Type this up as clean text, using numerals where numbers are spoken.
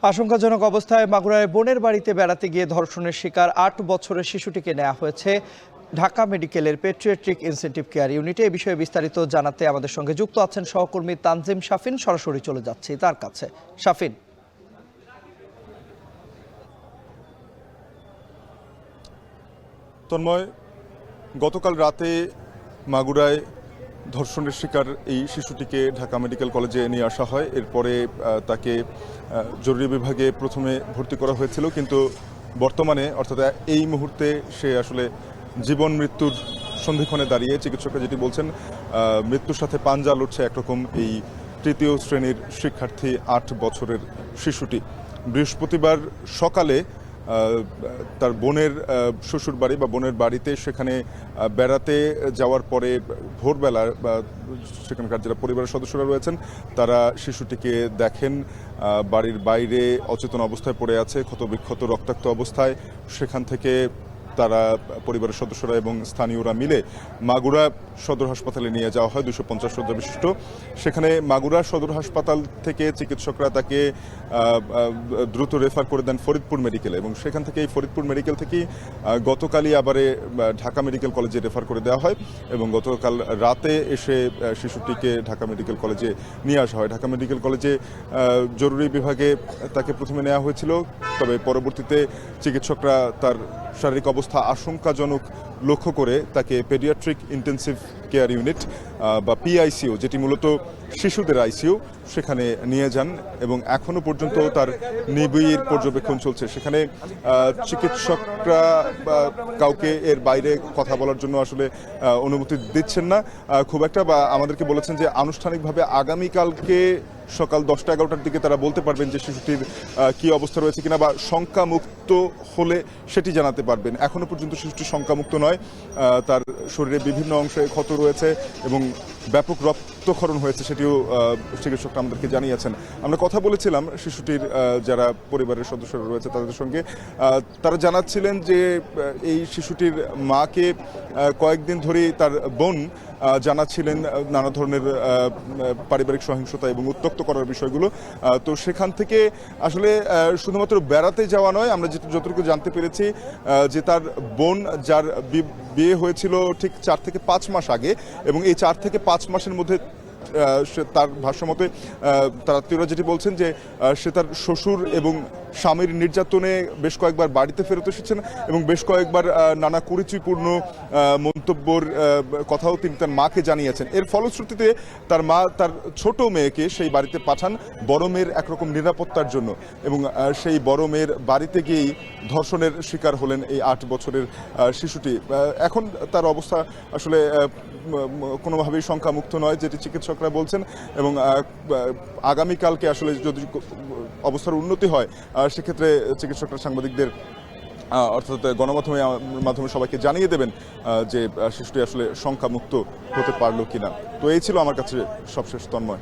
আশঙ্কাজনক অবস্থায় মাগুরায় বোনের বাড়িতে বেড়াতে গিয়ে ধর্ষণের শিকার ৮ বছরের শিশুটিকে নেওয়া হয়েছে ঢাকা মেডিকেলের পেডিয়াট্রিক ইনটেনসিভ কেয়ার ইউনিটে। এ বিষয়ে বিস্তারিত জানাতে আমাদের সঙ্গে যুক্ত আছেন সহকর্মী তানজিম শাফিন। সরাসরি চলে যাচ্ছি তার কাছে। শাফিন, তন্ময়, গতকাল রাতে মাগুরায় ধর্ষণের শিকার এই শিশুটিকে ঢাকা মেডিকেল কলেজে নিয়ে আসা হয়। এরপরে তাকে জরুরি বিভাগে প্রথমে ভর্তি করা হয়েছিল, কিন্তু বর্তমানে অর্থাৎ এই মুহূর্তে সে আসলে জীবন মৃত্যুর সন্ধিক্ষণে দাঁড়িয়ে। চিকিৎসকরা যেটি বলছেন, মৃত্যুর সাথে পাঞ্জা লড়ছে একরকম এই তৃতীয় শ্রেণীর শিক্ষার্থী ৮ বছরের শিশুটি। বৃহস্পতিবার সকালে তার বোনের শ্বশুর বাড়ি বা বোনের বাড়িতে সেখানে বেড়াতে যাওয়ার পরে ভোরবেলা সেখানকার যারা পরিবারের সদস্যরা রয়েছেন তারা শিশুটিকে দেখেন বাড়ির বাইরে অচেতন অবস্থায় পড়ে আছে, ক্ষতবিক্ষত রক্তাক্ত অবস্থায়। সেখান থেকে তারা পরিবারের সদস্যরা এবং স্থানীয়রা মিলে মাগুরা সদর হাসপাতালে নিয়ে যাওয়া হয়, 250 শয্যা বিশিষ্ট। সেখানে মাগুরা সদর হাসপাতাল থেকে চিকিৎসকরা তাকে দ্রুত রেফার করে দেন ফরিদপুর মেডিকেলে, এবং সেখান থেকে এই ফরিদপুর মেডিকেল থেকেই গতকালই আবারে ঢাকা মেডিকেল কলেজে রেফার করে দেওয়া হয়, এবং গতকাল রাতে এসে শিশুটিকে ঢাকা মেডিকেল কলেজে নিয়ে আসা হয়। ঢাকা মেডিকেল কলেজে জরুরি বিভাগে তাকে প্রথমে নেওয়া হয়েছিল, তবে পরবর্তীতে চিকিৎসকরা তার শারীরিক অবস্থা আশঙ্কাজনক লক্ষ্য করে তাকে পেডিয়াট্রিক ইনটেনসিভ কেয়ার ইউনিট বা পিআইসিইউ, যেটি মূলত শিশুদের আইসিইউ, সেখানে নিয়ে যান, এবং এখনো পর্যন্ত তার নিবিড় পর্যবেক্ষণ চলছে। সেখানে চিকিৎসকরা কাউকে এর বাইরে কথা বলার জন্য আসলে অনুমতি দিচ্ছেন না খুব একটা, বা আমাদেরকে বলেছেন যে আনুষ্ঠানিকভাবে আগামীকালকে সকাল 10টা-11টার দিকে তারা বলতে পারবেন যে শিশুটির কি অবস্থা রয়েছে কিনা, বা শঙ্কামুক্ত হলে সেটি জানাতে পারবেন। এখনো পর্যন্ত শিশুটি শঙ্কামুক্ত নয়। তার শরীরে বিভিন্ন অংশে ক্ষত রয়েছে এবং ব্যাপক রক্তক্ষরণ হয়েছে, সেটিও চিকিৎসকরা আমাদেরকে জানিয়েছেন। আমরা কথা বলেছিলাম শিশুটির যারা পরিবারের সদস্যরা রয়েছে তাদের সঙ্গে। তারা জানাচ্ছিলেন যে এই শিশুটির মাকে কয়েকদিন ধরেই তার বোন জানাচ্ছিলেন নানা ধরনের পারিবারিক সহিংসতা এবং উত্ত্যক্ত করার বিষয়গুলো। তো সেখান থেকে আসলে শুধুমাত্র বেড়াতে যাওয়া নয়, আমরা যতটুকু জানতে পেরেছি যে তার বোন, যার বিয়ে হয়েছিল ঠিক 4 থেকে 5 মাস আগে, এবং এই 4 থেকে 5 মাসের মধ্যে তার ভাষ্যমতে তার আত্মীয়রা যেটি বলছেন যে সে তার শ্বশুর এবং স্বামীর নির্যাতনে বেশ কয়েকবার বাড়িতে ফেরত এসেছেন, এবং বেশ কয়েকবার নানা কুরুচিপূর্ণ মন্তব্যর কথাও তিনি তার মাকে জানিয়েছেন। এর ফলশ্রুতিতে তার মা তার ছোট মেয়েকে সেই বাড়িতে পাঠান বড় মেয়ের একরকম নিরাপত্তার জন্য, এবং সেই বড় মেয়ের বাড়িতে গিয়েই ধর্ষণের শিকার হলেন এই 8 বছরের শিশুটি। এখন তার অবস্থা আসলে কোনোভাবেই শঙ্কামুক্ত নয়, যেটি চিকিৎসকরা বলছেন, এবং আগামীকালকে আসলে যদি অবস্থার উন্নতি হয় সেক্ষেত্রে চিকিৎসকরা সাংবাদিকদের অর্থাৎ গণমাধ্যমের মাধ্যমে সবাইকে জানিয়ে দেবেন যে শিশুটি আসলে শঙ্কামুক্ত হতে পারলো কিনা। তো এই ছিল আমার কাছে সবশেষ, তন্ময়।